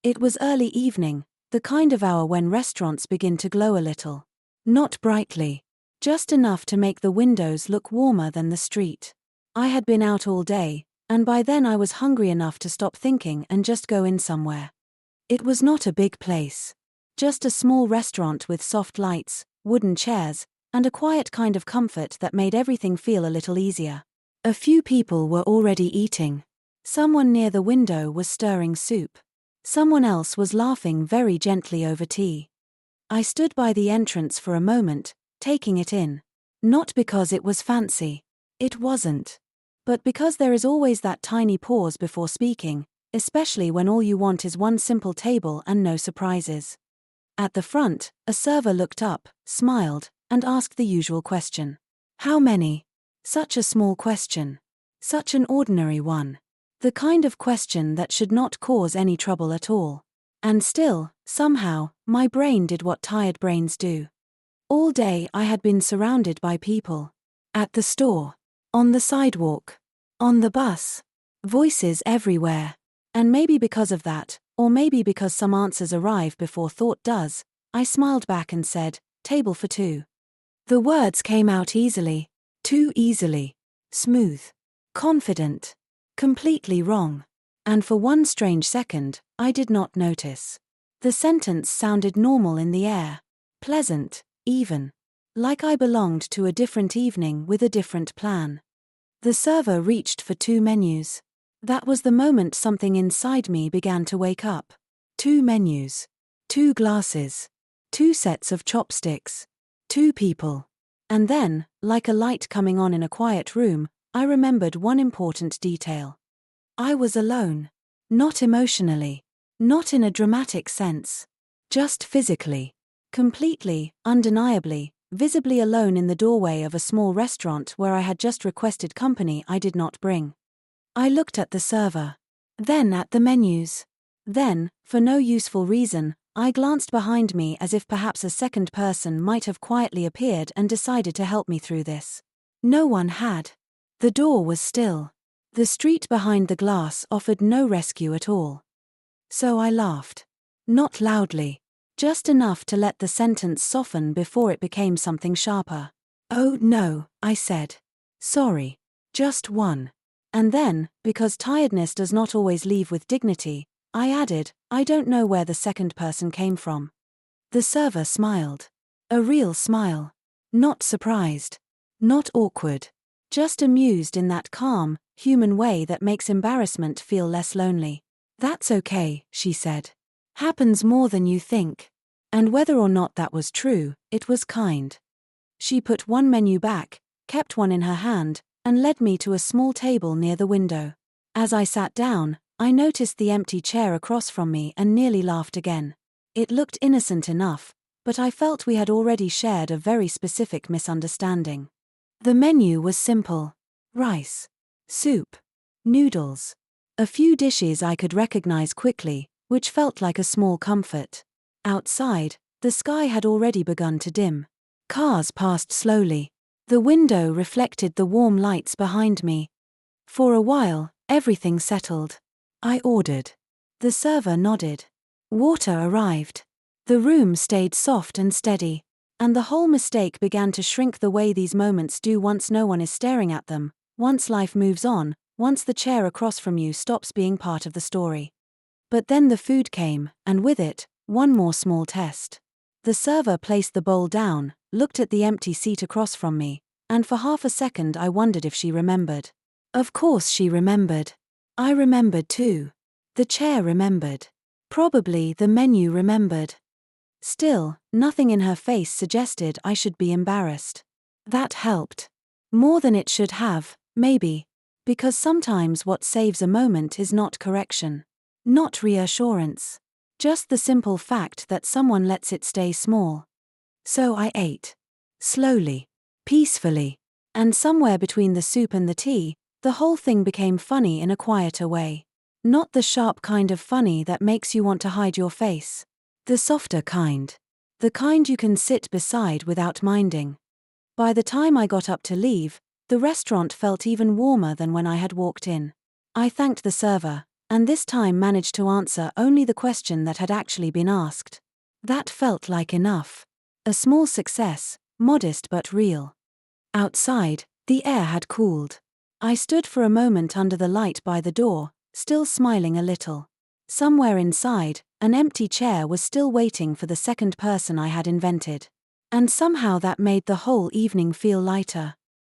It was early evening, the kind of hour when restaurants begin to glow a little. Not brightly, just enough to make the windows look warmer than the street. I had been out all day, and by then I was hungry enough to stop thinking and just go in somewhere. It was not a big place. Just a small restaurant with soft lights, wooden chairs, and a quiet kind of comfort that made everything feel a little easier. A few people were already eating. Someone near the window was stirring soup. Someone else was laughing very gently over tea. I stood by the entrance for a moment, taking it in. Not because it was fancy. It wasn't. But because there is always that tiny pause before speaking, especially when all you want is one simple table and no surprises. At the front, a server looked up, smiled, and asked the usual question. How many? Such a small question. Such an ordinary one. The kind of question that should not cause any trouble at all. And still, somehow, my brain did what tired brains do. All day I had been surrounded by people. At the store. On the sidewalk. On the bus. Voices everywhere. And maybe because of that, or maybe because some answers arrive before thought does, I smiled back and said, "Table for two." The words came out easily. Too easily. Smooth. Confident. Completely wrong. And for one strange second, I did not notice. The sentence sounded normal in the air. Pleasant, even. Like I belonged to a different evening with a different plan. The server reached for 2 menus. That was the moment something inside me began to wake up. 2 menus. 2 glasses. 2 sets of chopsticks. 2 people. And then, like a light coming on in a quiet room, I remembered one important detail. I was alone. Not emotionally. Not in a dramatic sense. Just physically. Completely, undeniably, visibly alone in the doorway of a small restaurant where I had just requested company I did not bring. I looked at the server. Then at the menus. Then, for no useful reason, I glanced behind me as if perhaps a second person might have quietly appeared and decided to help me through this. No one had. The door was still. The street behind the glass offered no rescue at all. So I laughed. Not loudly. Just enough to let the sentence soften before it became something sharper. "Oh no," I said. "Sorry. Just one." And then, because tiredness does not always leave with dignity, I added, "I don't know where the second person came from." The server smiled. A real smile. Not surprised. Not awkward. Just amused in that calm, human way that makes embarrassment feel less lonely. "That's okay," she said. "Happens more than you think." And whether or not that was true, it was kind. She put one menu back, kept one in her hand, and led me to a small table near the window. As I sat down, I noticed the empty chair across from me and nearly laughed again. It looked innocent enough, but I felt we had already shared a very specific misunderstanding. The menu was simple. Rice. Soup. Noodles. A few dishes I could recognize quickly, which felt like a small comfort. Outside, the sky had already begun to dim. Cars passed slowly. The window reflected the warm lights behind me. For a while, everything settled. I ordered. The server nodded. Water arrived. The room stayed soft and steady. And the whole mistake began to shrink the way these moments do once no one is staring at them, once life moves on, once the chair across from you stops being part of the story. But then the food came, and with it, one more small test. The server placed the bowl down, looked at the empty seat across from me, and for half a second I wondered if she remembered. Of course she remembered. I remembered too. The chair remembered. Probably the menu remembered. Still, nothing in her face suggested I should be embarrassed. That helped. More than it should have, maybe. Because sometimes what saves a moment is not correction. Not reassurance. Just the simple fact that someone lets it stay small. So I ate. Slowly. Peacefully. And somewhere between the soup and the tea, the whole thing became funny in a quieter way. Not the sharp kind of funny that makes you want to hide your face. The softer kind. The kind you can sit beside without minding. By the time I got up to leave, the restaurant felt even warmer than when I had walked in. I thanked the server, and this time managed to answer only the question that had actually been asked. That felt like enough. A small success, modest but real. Outside, the air had cooled. I stood for a moment under the light by the door, still smiling a little. Somewhere inside, an empty chair was still waiting for the second person I had invented. And somehow that made the whole evening feel lighter.